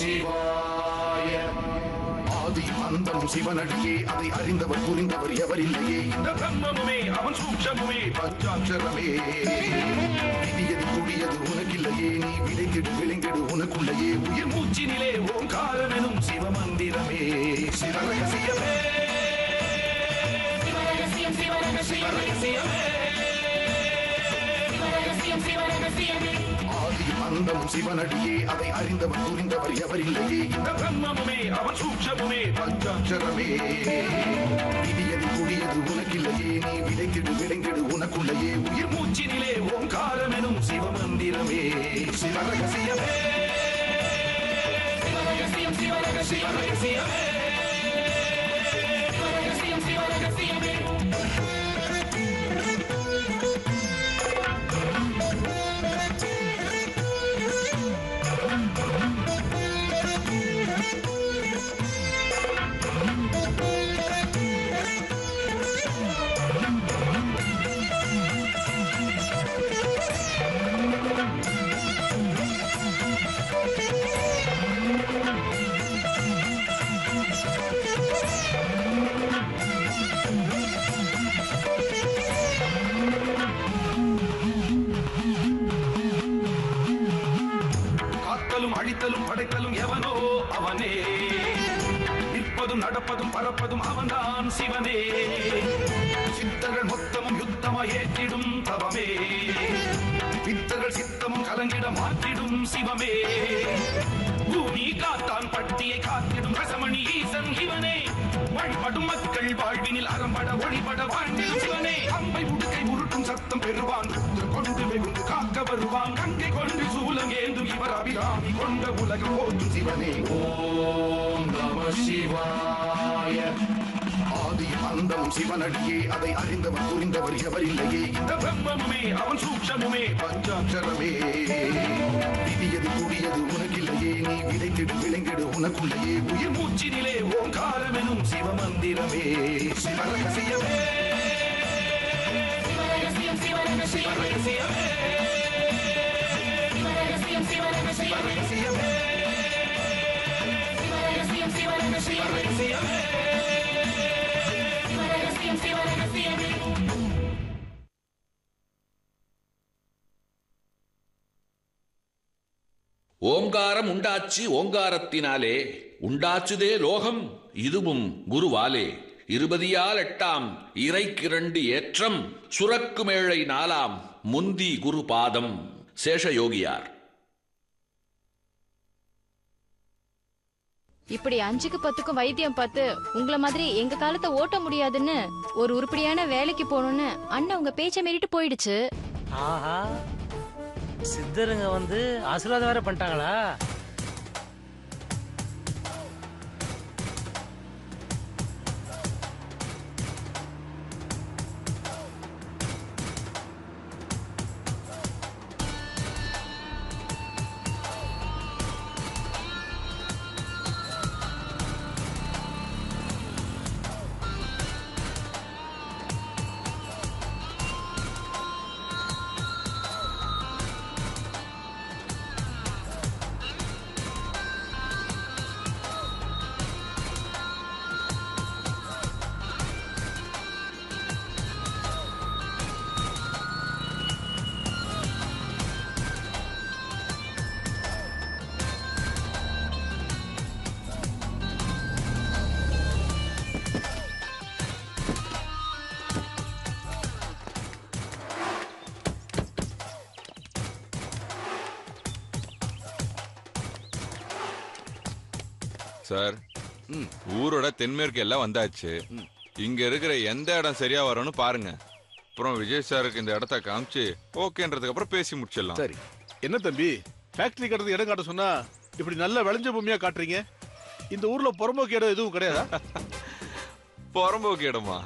சிவாய. ஆதி அந்தம் சிவனடியே, அதை அறிந்தவர் புரிந்தவர் எவரில்லையே. இந்த பிரம்மமுமே அவன் சூட்சமுமே பஞ்சாட்சரமே. விதியது கூடியது உனக்கில்லையே, நீ விளைந்திடு விளைந்திடு உனக்குள்ளையே. உயிர் மூச்சினிலே ஓங்காரம் எனும் சிவமந்திரமே. சிவரகசியமே ஆதி அந்தம் சிவனடியே, அதை அறிந்தவர் புரிந்தவர் எவரில்லையே. இந்த பிரம்மமுமே அவன் சூட்சமுமே பஞ்சாட்சரமே. விதியது கூடியது உனக்கில்லையே, நீ விளைந்திடு விளைந்திடு உனக்குள்ளையே. உயிர் மூச்சினிலே ஓங்காரம் எனும் சிவமந்திரமே. சிவரகசியமே சிவரகசியமே. அழித்தலும் படைத்தலும் எவனோ அவனே. நிற்பதும் நடப்பதும் பறப்பதும் அவன்தான் சிவனே. சித்தர்கள் மொத்தமும் யுத்தமாய் ஏற்றிடும் தவமே. பித்தர்கள் சித்தமும் கலங்கிட மாற்றிடும் சிவமே. பூமி காத்தான் பட்டியை காத்திடும் ரசமணி ஈசன் இவனே. வழிபடும் மக்கள் வாழ்வினில் அறம்பட ஒளிபட வாழ்ந்திடும் சிவனே. அம்பை உடுக்கை உருட்டும் சத்தம் பெறுவான், கொண்டு வெகுண்டு காக்க வருவான். கங்கை கொண்டு சூலம் ஏந்தும் இவர் அபிராமி கொண்ட உலகம் போற்றும் சிவனே. ஓம் நம சிவாய. ஆதி அந்தம் சிவனடியே, அதை அறிந்தவர் புரிந்தவர் எவரில்லையே. இந்த பிரம்மமுமே அவன் சூட்சமுமே பஞ்சாட்சரமே. விதியது கூடியது உனக்கில்லையே, நீ விளைந்திடு விளைந்திடு உனக்குள்ளையே. உயிர் மூச்சினிலே ஓங்காரம் எனும் சிவமந்திரமே. சிவரகசியமே சிவரகசியமே சிவரகசியமே சிவரகசியமே. ஓங்காரம் உண்டாச்சு ஓங்காரத்தினாலே, உண்டாச்சுதே லோகம் இதுவும் குருவாலே. 28 இறைக்கிரண்டு ஏற்றம், சுரக்குமேழை 4 முந்தி குரு பாதம். சேஷயோகியார். இப்படி 5க்கு 10க்கும் வைத்தியம் பார்த்து உங்களை மாதிரி எங்க காலத்தை ஓட்ட முடியாதுன்னு ஒரு உருப்படியான வேலைக்கு போகணும்னு அண்ணன் உங்க பேச்ச மீறிட்டு போயிடுச்சு. ஆஹா, சித்தருங்க வந்து ஆசீர்வாதம் வேற பண்ணிட்டாங்களா? சார், ஊரோட தென்மேற்கு எல்லாம் வந்தாச்சு. இங்க இருக்கிற எந்த இடம் சரியா வரும்னு பாருங்க. அப்புறம் விஜய் சாருக்கு இந்த இடத்த காமிச்சு ஓகேன்றதுக்கு அப்புறம் பேசி முடிச்சிடலாம். சரி. என்ன தம்பி, ஃபேக்டரி கட்டுறது இடம் காட்ட சொன்னா இப்படி நல்ல விளைஞ்ச பூமியா காட்டுறீங்க? இந்த ஊர்ல புறம்போக்கு இடம் எதுவும் கிடையாதா? புறம்போக்கு இடமா?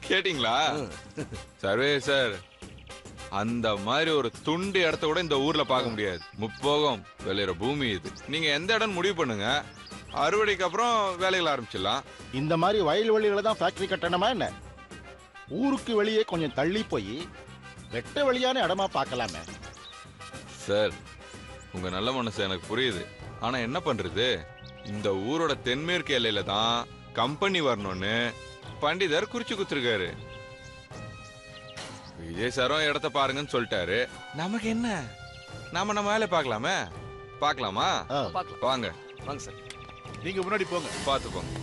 கேட்டீங்களா சர்வே சார்? அந்த மாதிரி ஒரு துண்டு இடத்த கூட இந்த ஊர்ல பார்க்க முடியாது. முப்போகம் விளையிற பூமி இது. நீங்க எந்த இடம் முடிவு பண்ணுங்க, அறுவடைக்கு அப்புறம் வேலைகள் ஆரம்பிச்சிடலாம். இந்த மாதிரி வயல்வெளிகளை தான் ஃபேக்டரி கட்டணுமா என்ன? ஊருக்கு வெளியே கொஞ்சம் தள்ளி போய் வெட்ட வெளியான இடமா பார்க்கலாமே சார். உங்க நல்ல மனசு எனக்கு புரியுது. ஆனா என்ன பண்றது, இந்த ஊரோட தென்மேற்கு எல்லையில தான் கம்பெனி வரணும்னு பண்டிதர் குறிச்சு குத்துருக்காரு. விஜய் சாரும் இடத்த பாருங்கன்னு சொல்லிட்டாரு. நமக்கு என்ன, நாம நம்ம வேலை பார்க்கலாமே. பார்க்கலாமா? வாங்க வாங்க சார். நீங்க முன்னாடி போங்க. பார்த்து போங்க.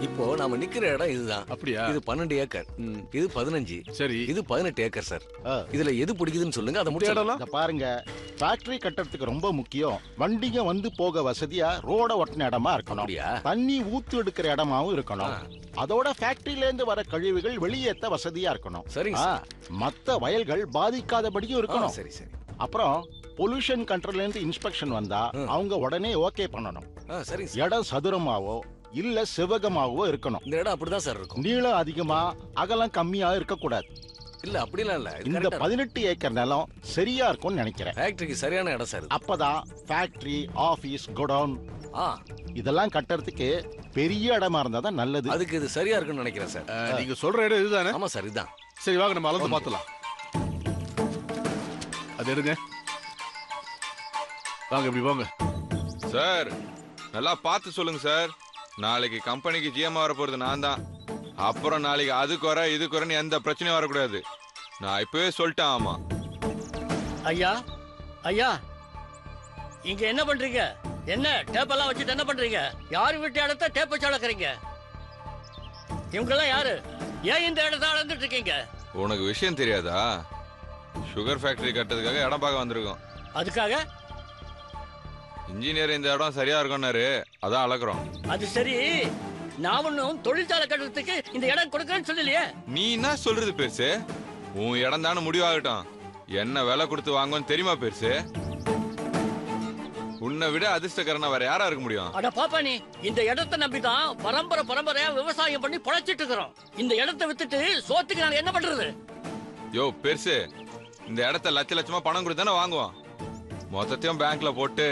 இப்போ நாம நிக்கிற இடம் இதுதான். அப்படியா? இது 12 ஏக்கர், இது 15, சரி. இது 18 ஏக்கர் சார். இதுல எது பிடிக்குதுன்னு சொல்லுங்க, அதை முடிச்சிடலாம். இத பாருங்க, ஃபேக்டரி கட்டறதுக்கு ரொம்ப முக்கியம் வண்டிங்க வந்து போக வசதியா ரோட ஒட்டின இடமா இருக்கணும். அப்படியா? தண்ணி ஊத்து எடுக்கிற இடமாவும் இருக்கணும். அதோட ஃபேக்டரியில இருந்து வர கழிவுகள் வெளியேற்ற வசதியா இருக்கணும். சரிங்க சார். மத்த வயல்கள் பாதிக்காதபடியும் இருக்கணும். சரி சரி. அப்புறம் பொல்யூஷன் கண்ட்ரோல்ல இருந்து இன்ஸ்பெக்ஷன் வந்தா அவங்க உடனே ஓகே பண்ணணும். சரிங்க சார். இடம் சதுரமாவோ இல்ல செவ்வகமாவோ இருக்கணும். இந்த இடம் அப்படிதான் சார் இருக்கும். நீளம் அதிகமா அகலம் கம்மியா இருக்க கூடாது. இல்ல அப்படிலாம் இல்ல. இந்த 18 ஏக்கர் நிலம் சரியா இருக்கும்னு நினைக்கிறேன். ஃபேக்டரிக்கு சரியான இடம் சார். அப்பதான் ஃபேக்டரி, ஆபீஸ், கோடவுன் இதெல்லாம் கட்டறதுக்கு பெரிய இடமா இருந்தா தான் நல்லது. அதுக்கு இது சரியா இருக்குன்னு நினைக்கிறேன் சார். நீங்க சொல்ற இடம் இதுதானே? ஆமா சார், இதுதான். சரி வாங்க, நம்ம அளந்து பார்த்தலாம். அது எடுங்க. வாங்க, இப்படி போங்க. சார் நல்லா பார்த்து சொல்லுங்க சார். நாளைக்கு கம்பெனிக்கு ஜிஎம் வர போறது நான் தான். அப்புறம் நாளைக்கு அது குறை இது குறைன்னு எந்த பிரச்சனையும் வரக்கூடாது. நான் இப்பவே சொல்லிட்டேன். ஆமா ஐயா, ஐயா இங்க என்ன பண்றீங்க? என்ன டேப்பெல்லாம் வச்சுட்டு என்ன பண்றீங்க? யாரு வீட்டு இடத்த டேப் வச்சு அளக்குறீங்க? இவங்கெல்லாம் யாரு? ஏன் இந்த இடத்த அளந்துட்டு இருக்கீங்க? உனக்கு விஷயம் தெரியாதா? சுகர் ஃபேக்டரி கட்டுறதுக்காக இடம் பார்க்க வந்திருக்கோம். அதுக்காக இன்ஜினியர் இந்த இடம் சரியா இருக்கும்னாரு, அதான் அளக்குறோம். அது சரி, நான் ஒன்னும் தொழிற்சாலை கட்டுறதுக்கு இந்த இடம் கொடுக்கறேன்னு சொல்லலையே. நீ என்ன சொல்றது பெருசு? உன் இடம் தானே முடிவாகட்டும். என்ன விலை கொடுத்து வாங்குன்னு தெரியுமா பெருசு? உன்னை விட அதிர்ஷ்டக்காரனா வேற யாரா இருக்க முடியும்? அட பாப்பா, நீ இந்த இடத்தை நம்பிதான் பரம்பரையா விவசாயம் பண்ணி பொழைச்சிட்டு இருக்கிறோம். இந்த இடத்தை வித்துட்டு சோத்துக்கு நாங்க என்ன பண்றது? யோ பெருசு, இந்த இடத்த லட்ச லட்சமா பணம் கொடுத்து தானே வாங்குவோம். மொத்தத்தையும் பேங்க்ல போட்டு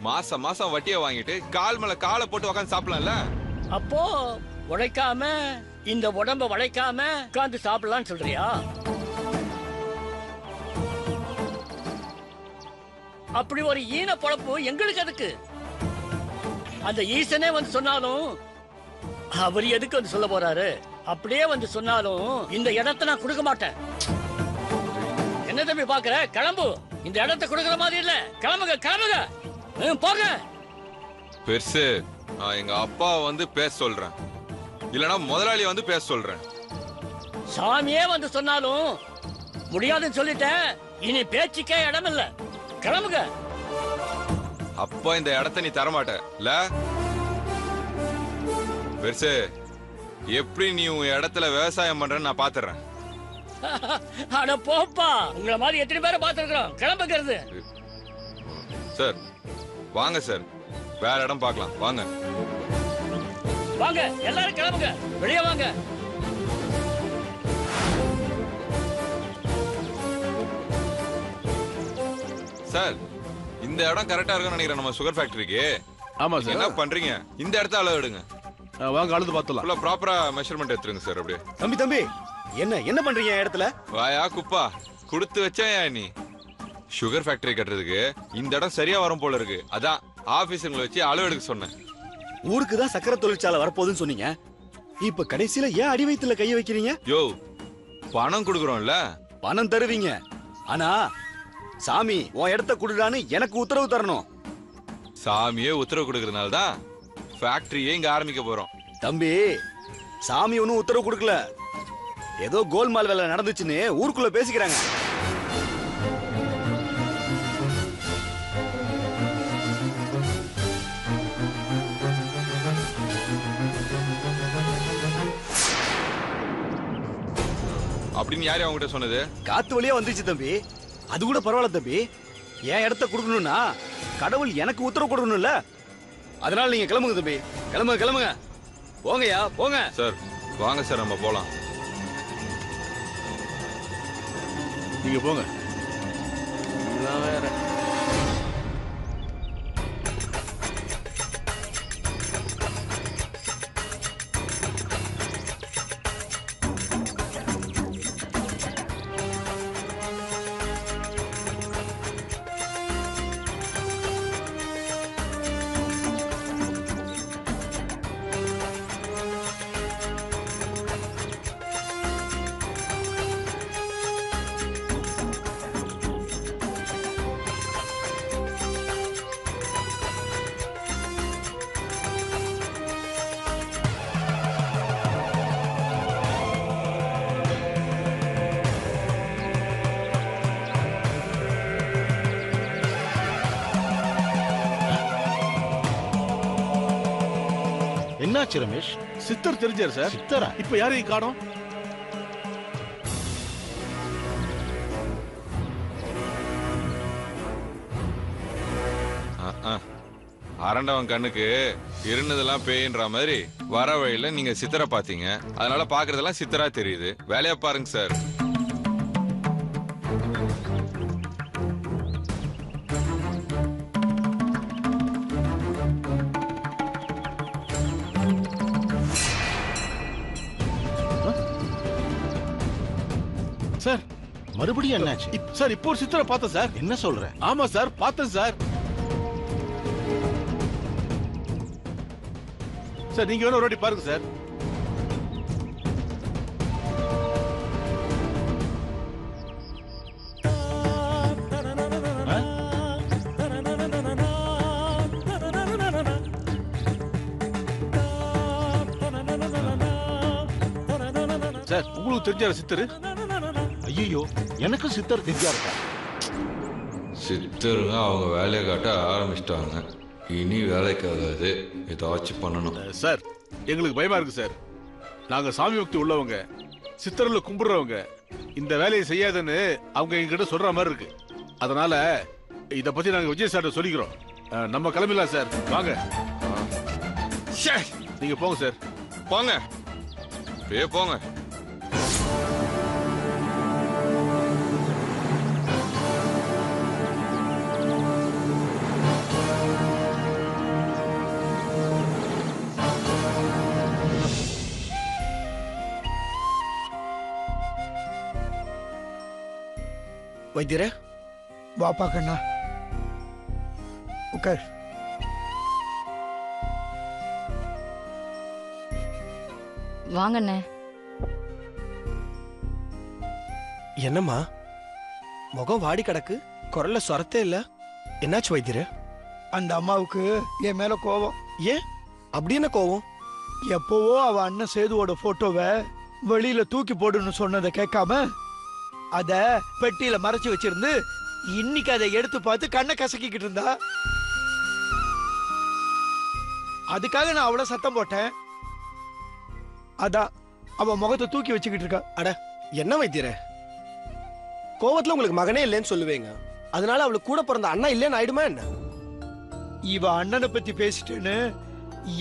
மாசம் மாசம் வட்டியை வாங்கிட்டு கால் மேல காலை போட்டு உட்காந்து சாப்பிடலாம்ல. அப்போ உழைக்காம இந்த உடம்ப வளைக்காம உட்கார்ந்து சாப்பிடலாம்னு சொல்றியா? அப்படி ஒரு ஈன பொழப்பு எங்களுக்கு எதுக்கு? அந்த ஈசனே வந்து சொன்னாலும் அவர் எதுக்கு வந்து சொல்ல போறாரு? அப்படியே வந்து சொன்னாலும் இந்த இடத்தை நான் கொடுக்க மாட்டேன். என்ன தம்பி பாக்குற? கிளம்பு. இந்த இடத்தை கொடுக்கற மாதிரி இல்ல. கிளம்புங்க, கிளம்புங்க, போங்க. பெருசு, நான் எங்க அப்பா வந்து பேச சொல்றேன், இல்லனா முதலாளி வந்து பேச சொல்றேன். சாமியே வந்து சொன்னாலும் முடியாதுன்னு சொல்லிட்டேன். இனி பேச்சுக்கே இடம் இல்ல. கிளம்புங்க. அப்பா இந்த இடத்த நீ தரமாட்ட இல்ல பெருசு? எப்படி நீ உன் இடத்துல விவசாயம் பண்றன்னு நான் பாத்துறேன். அட போப்பா, உங்களை மாதிரி எத்தனை பேரை பாத்துருக்கோம். கிளம்புகிறது. சார் வாங்க சார், வேற இடம் பார்க்கலாம். வாங்க வாங்க, எல்லாரும் கிளம்புங்க, வெளியே வாங்க. சார் இந்த இடம் கரெக்டா இருக்கும்னு நினைக்கிறேன் நம்ம சுகர் ஃபேக்டரிக்கு. ஆமா சார். என்ன பண்றீங்க? இந்த இடத்த அளவு எடுங்க. வாங்க, அளந்து பார்த்தலாம். ப்ராப்பரா மெஷர்மெண்ட் எடுத்துருங்க சார். அப்படியே தம்பி என்ன பண்றீங்க இடத்துல? வாயா குப்பா, கொடுத்து வச்சேன் நீ. சுகர் ஃபேக்டரி கட்டுறதுக்கு இந்த இடம் சரியா வரும் போல இருக்கு. அதான் ஆபீஸுங்களை வச்சு அளவு எடுக்க சொன்னேன். ஊருக்கு தான் சக்கரை தொழிற்சாலை வரப்போகுதுன்னு சொன்னீங்க. இப்ப கடைசியில ஏன் அடி வயித்துல கைய வைக்கிறீங்க? யோ, பணம் கொடுக்குறோம்ல. பணம் தருவீங்க, ஆனா சாமி உன் இடத்த குடுறான்னு எனக்கு உத்தரவு தரணும். சாமியே உத்தரவு கொடுக்கறதுனால தான் ஃபேக்டரியே இங்க ஆரம்பிக்க போறோம். தம்பி, சாமி ஒன்னும் உத்தரவு கொடுக்கல. ஏதோ கோல்மால் வேலை நடந்துச்சுன்னு ஊருக்குள்ள பேசிக்கிறாங்க. அப்படின்னு யாரு அவங்ககிட்ட சொன்னது? காத்து வழியா வந்துச்சு தம்பி. அது கூட பரவாயில்ல தம்பி. என் இடத்த கொடுக்கணும்னா கடவுள் எனக்கு உத்தரவு கொடுக்கணும்ல. அதனால நீங்க கிளம்புங்க தம்பி. கிளம்புங்க கிளம்புங்க, போங்கயா போங்க. சார் வாங்க சார், நம்ம போலாம். நீங்க போங்க. வேற என்னாச்சு ரமேஷ்? சித்தர் தெரிஞ்சாரு சார். சித்தரா? இப்ப யாரையும் காணோம். அரண்டவன் கண்ணுக்கு இருந்ததெல்லாம் பேயின்ற மாதிரி வர வழியில நீங்க சித்தரை பாத்தீங்க, அதனால பாக்குறதெல்லாம் சித்தரா தெரியுது. வேலையா பாருங்க சார். சார் மறுபடியும் என்னாச்சு? சார் இப்போ ஒரு சித்தரை பார்த்தேன் சார். என்ன சொல்ற? ஆமா சார், பார்த்தேன் சார். சார் நீங்க வேணும் ஒரு வாட்டி பாருங்க சார். சார் உங்களுக்கு தெரிஞ்சாரு சித்தரு? ஐயோ, எனக்கு சித்தர் தெரிஞ்சாருக்கா? சித்தருங்க அவங்க வேலையை காட்ட ஆரம்பிச்சிட்டாங்க. இனி வேலைக்காகாது, ஏதாச்சும் பண்ணணும். சார் எங்களுக்கு பயமா இருக்கு சார். நாங்க சாமி பக்தி உள்ளவங்க, சித்தர்ல கும்பிடுறவங்க. இந்த வேலையை செய்யாதுன்னு அவங்க எங்ககிட்ட சொல்ற மாதிரி இருக்கு. அதனால இத பத்தி நாங்க விஜய் சார் சொல்லிக்கிறோம். நம்ம கிளம்பிடலாம் சார். வாங்க. நீங்க போங்க சார். போங்க, போங்க. வைத்தியரே, வாப்பா கண்ணா, உட்கார். வாங்கண்ணே. என்னம்மா முகம் வாடி கிடக்கு, குரல்ல சொரத்தே இல்ல, என்னாச்சு வைத்தியரே? அந்த அம்மாவுக்கு என் மேல கோவம். ஏன் அப்படி என்ன கோவம்? எப்பவோ அவ அண்ணன் சேதுவோட போட்டோவை வெளியில தூக்கி போடுன்னு சொன்னதை கேட்காம அத பெட்டியில மறைச்சு வச்சிருந்து இன்னைக்கு அதை எடுத்து பார்த்து கண்ணை கசக்கிக்கிட்டு இருந்தா. அதுக்காக நான் அவ்வளவு சத்தம் போட்டேன். அதான் அவ முகத்தை தூக்கி வச்சுக்கிட்டு இருக்கா. அட என்ன வைத்தியரே, கோவத்துல உங்களுக்கு மகனே இல்லைன்னு சொல்லுவீங்க, அதனால அவளுக்கு கூட பிறந்த அண்ணா இல்லைன்னு ஆயிடுமா என்ன? இவ அண்ணனை பத்தி பேசிட்டேன்னு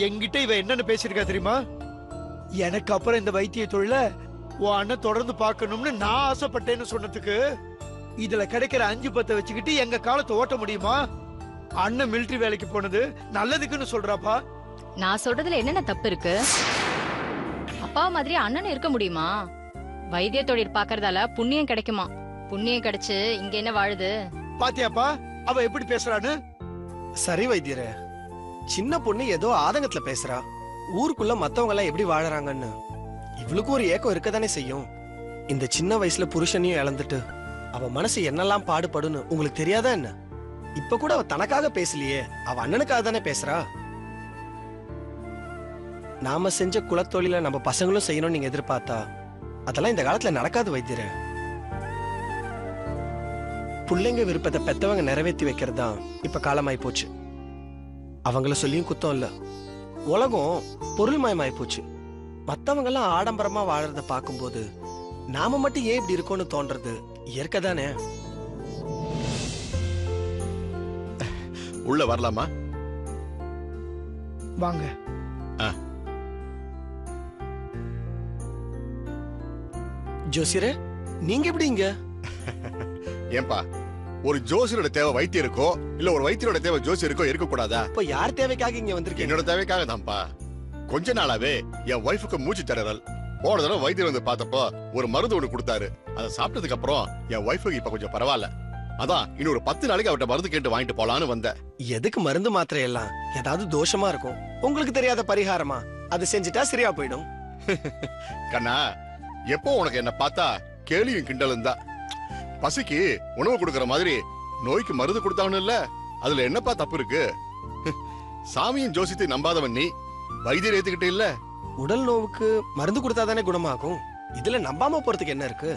என்கிட்ட இவ என்னன்னு பேசிருக்கா தெரியுமா? எனக்கு அப்புறம் இந்த வைத்திய தொழில உன் அண்ணன் தொடர்ந்து பார்க்கணும்னு நான் ஆசைப்பட்டேன்னு சொன்னதுக்கு இதுல கிடைக்கிற 5-10 வச்சுக்கிட்டு எங்க காலத்தை ஓட்ட முடியுமா? அண்ணன் மிலிட்டரி வேலைக்கு போனது நல்லதுக்குன்னு சொல்றாப்பா. நான் சொல்றதுல என்னென்ன தப்பு இருக்கு? அப்பா மாதிரி அண்ணன் இருக்க முடியுமா? வைத்திய தொழில் பாக்குறதால புண்ணியம் கிடைக்குமா? புண்ணியம் கிடைச்சு இங்க என்ன வாழுது? பாத்தியாப்பா அவ எப்படி பேசுறான்னு? சரி வைத்தியரே, சின்ன பொண்ணு ஏதோ ஆதங்கத்துல பேசுறா. ஊருக்குள்ள மத்தவங்க எல்லாம் எப்படி வாழறாங்கன்னு இவளுக்கு ஒரு ஏக்கம் இருக்கதானே செய்யும். இந்த சின்ன வயசுல புருஷனையும் இழந்துட்டு அவ மனசு என்னெல்லாம் பாடுபடுன்னு உங்களுக்கு தெரியாதா என்ன? இப்ப கூட அவ தனக்காக பேசலையே, அவ அண்ணனுக்காக தானே பேசுறா. நாம செஞ்ச குலத்தொழில நம்ம பசங்களும் செய்யணும்னு நீங்க எதிர்பார்த்தா அதெல்லாம் இந்த காலத்துல நடக்காது வைத்தியரே. புள்ளைங்க விருப்பத்தை பெத்தவங்க நிறைவேற்றி வைக்கிறது தான் இப்ப காலமாய் போச்சு. அவங்கள சொல்லியும் குத்தம் இல்ல. உலகம் பொருள்மயமாய் போச்சு. மத்தவங்க எல்லாம் ஆடம்பரமா வாழறத பார்க்கும்போது நாம மட்டும் ஏன் இப்படி இருக்கோம்னு தோன்றது இயற்கை தானே. உள்ள வரலாமா? வாங்க. ஜோசியரே, நீங்க எப்படி இங்க? ஏன்பா, ஒரு ஜோசியரோட தேவை வைத்தியருக்கோ இல்ல ஒரு வைத்தியரோட தேவை ஜோசியருக்கோ இருக்க கூடாதா? இப்ப யார் தேவைக்காக இங்க வந்திருக்கீங்க? என்னோட தேவைக்காக தான்ப்பா. கொஞ்ச நாளாவே என் ஒய்ஃபுக்கு மூச்சு திணறல். போன தடவை வைத்தியர் வந்து பார்த்தப்போ ஒரு மருந்து ஒண்ணு கொடுத்தாரு. அதை சாப்பிட்டதுக்கு அப்புறம் என் ஒய்ஃபுக்கு இப்ப கொஞ்சம் பரவாயில்ல. அதான் இன்னொரு 10 நாளைக்கு அவர்கிட்ட மருந்து கேட்டு வாங்கிட்டு போலான்னு வந்தேன். எதுக்கு மருந்து மாத்திரை எல்லாம்? ஏதாவது தோஷமா இருக்கும், உங்களுக்கு தெரியாத பரிகாரமா? அது செஞ்சுட்டா சரியா போயிடும். கண்ணா, எப்போ உனக்கு என்ன பார்த்தா கேலியும் கிண்டலும் தான். பசிக்கு உணவு கொடுக்கற மாதிரி நோய்க்கு மருந்து கொடுத்தாவனு இல்ல, அதுல என்னப்பா தப்பு இருக்கு? சாமியும் ஜோசியத்தை நம்பாதவன் நீ வைத்தியர் ஏத்துக்கிட்டே இல்ல. உடல் நோவுக்கு மருந்து கொடுத்தாதானே குணமாகும். இதுல நம்பாம போறதுக்கு என்ன இருக்கு?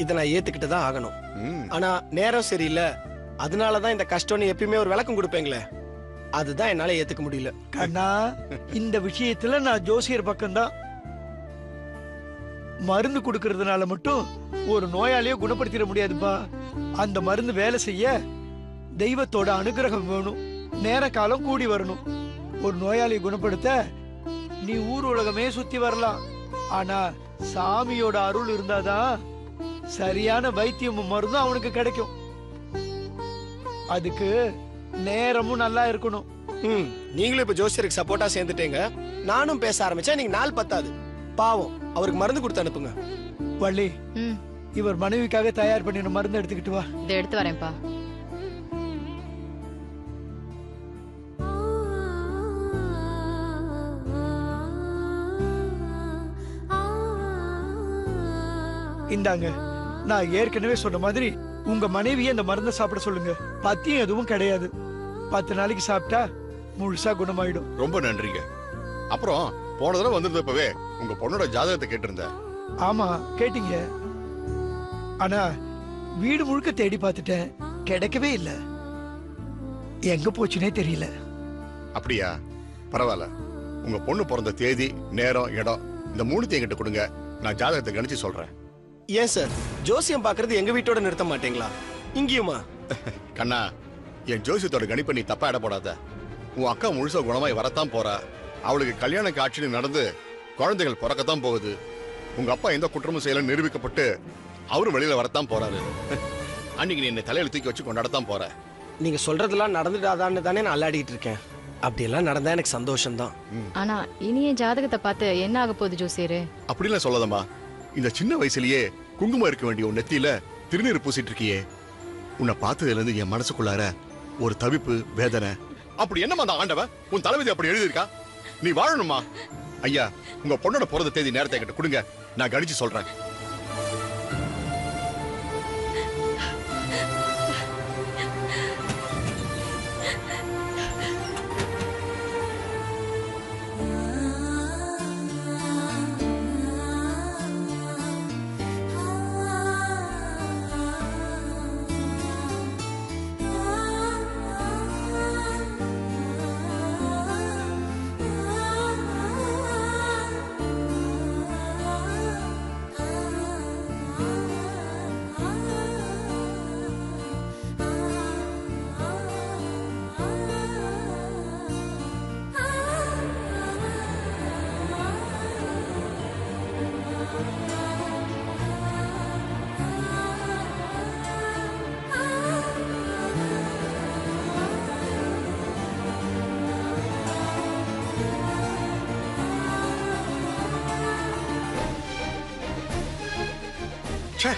இத நான் ஏத்துக்கிட்டு தான் ஆகணும். ஆனா நேரம் சரியில்லை, அதனாலதான் இந்த கஷ்டம்னு எப்பயுமே ஒரு விளக்கம் கொடுப்பீங்களே, அதுதான் என்னால ஏத்துக்க முடியல. கண்ணா, இந்த விஷயத்துல நான் ஜோசியர் பக்கம்தான். மருந்து கொடுக்கறதுனால மட்டும் ஒரு நோயாளியை குணப்படுத்திட முடியாதுப்பா. அந்த மருந்து வேலை செய்ய தெய்வத்தோட அனுகிரகம் வேணும், நேர காலம் கூடி வரணும். ஒரு நோயாளியை குணப்படுத்த நீ ஊர் உலகமே சுத்தி வரலாம், ஆனா சாமியோட அருள் இருந்தாதான் சரியான வைத்தியமும் மருந்தும் அவனுக்கு கிடைக்கும். அதுக்கு நேரமும் நல்லா இருக்கணும். நீங்களும் இப்ப ஜோசியருக்கு சப்போர்ட்டா சேர்ந்துட்டீங்க. நானும் பேச ஆரம்பிச்சா நீங்க நாள் பத்தாது. பாவம், அவருக்கு மருந்து கொடுத்து அனுப்புங்க. வள்ளி, இவர் மனைவிக்காக தயார் பண்ணின மருந்து எடுத்துக்கிட்டு வா. இதை எடுத்து வரேன்ப்பா. இந்தாங்க. நான் ஏற்கனவே சொன்ன மாதிரி உங்க மனைவியை இந்த மருந்தை சாப்பிட சொல்லுங்க. பத்தியம் எதுவும் கிடையாது. 10 நாளைக்கு சாப்பிட்டா முழுசா குணமாயிடும். ரொம்ப நன்றிங்க. அப்புறம் போன தடவை வந்திருந்தப்பவே உங்க பொண்ணோட ஜாதகத்தை கேட்டிருந்தேன். ஆமா, கேட்டீங்க. ஆனா வீடு முழுக்க தேடி பார்த்துட்டேன், கிடைக்கவே இல்ல. எங்க போச்சுனே தெரியல. அப்படியா? பரவாயில்ல. உங்க பொண்ணு பிறந்த தேதி, நேரம், இடம் இந்த 3 என்கிட்ட கொடுங்க. நான் ஜாதகத்தை கணிச்சு சொல்றேன். ஏன் சார், ஜோசியம் பாக்குறது எங்க வீட்டோட நிறுத்த மாட்டீங்களா? இங்கேயுமா? கண்ணா, என் ஜோசியத்தோட கணிப்பை நீ தப்பா இட போடாத. உன் அக்கா முழுசா குணமாய் வரத்தான் போறா. அவளுக்கு கல்யாண காட்சி நடந்து குழந்தைகள் பிறக்கத்தான் போகுது. உங்க அப்பா எந்த குற்றமும் செய்யல நிரூபிக்கப்பட்டு அவரும் வெளியில வரத்தான் போறாரு. அன்னைக்கு நீ என்னை தலையில தூக்கி வச்சு கொண்டாடத்தான் போற. நீங்க சொல்றதெல்லாம் நடந்துடாதான்னு தானே நான் அல்லாடிட்டு இருக்கேன். அப்படியெல்லாம் நடந்தா எனக்கு சந்தோஷம் தான். ஆனா இனிய ஜாதகத்தை பார்த்து என்ன ஆக போகுது ஜோசியரே? அப்படிலாம் சொல்லாதம்மா. இந்த சின்ன வயசுலயே குங்குமம் இருக்க வேண்டிய உன் நெத்தியில திருநீர் பூசிட்டு இருக்கியே, உன்னை பார்த்ததுல இருந்து என் மனசுக்குள்ளார ஒரு தவிப்பு, வேதனை. அப்படி என்னமா அந்த ஆண்டவன் உன் தலைவிதி அப்படி எழுதியிருக்கா? நீ வாழணுமா? ஐயா, உங்க பொண்ணோட பிறந்த தேதி நேரத்தை கிட்ட கொடுங்க, நான் கணிச்சு சொல்றேன்.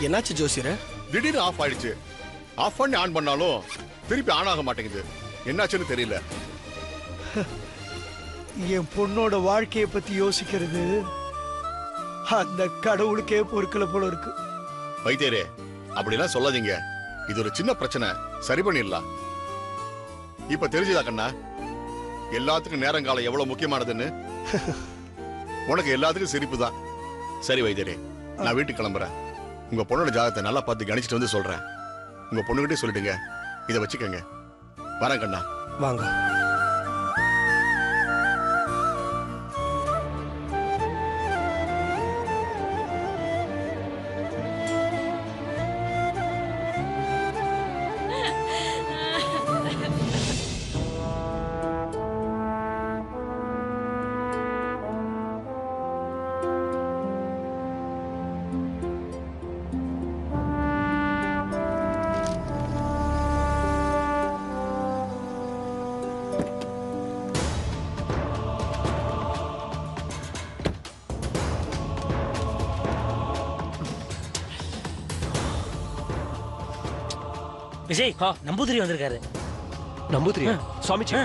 என்னாச்சு ஜோசியரே? திடீர்னு ஆஃப் ஆயிடுச்சு. ஆஃப் பண்ணி ஆன் பண்ணாலும் திருப்பி ஆன் ஆக மாட்டேங்குது. என்னாச்சுன்னு தெரியல. என் பொண்ணோட வாழ்க்கையை பத்தி யோசிக்கிறது அந்த கடவுளுக்கே பொறுக்கல போல இருக்கு. வைத்தியரே, அப்படிலாம் சொல்லாதீங்க. இது ஒரு சின்ன பிரச்சனை, சரி பண்ணிடலாம். இப்ப தெரிஞ்சுதா கண்ணா எல்லாத்துக்கும் நேரங்காலம் எவ்வளவு முக்கியமானதுன்னு? உனக்கு எல்லாத்துக்கும் சிரிப்பு தான். சரி வைத்தியரே, நான் வீட்டுக்கு கிளம்புறேன். உங்க பொண்ணோட ஜாதகத்தை நல்லா பார்த்து கணிச்சிட்டு வந்து சொல்றேன். உங்க பொண்ணுகிட்டே சொல்லிடுங்க, இதை வச்சுக்கோங்க. வரேன் கண்ணா. வாங்க. விஜய், நம்பூதிரி வந்திருக்காரு. நம்பூதிரியா? சுவாமிஜி.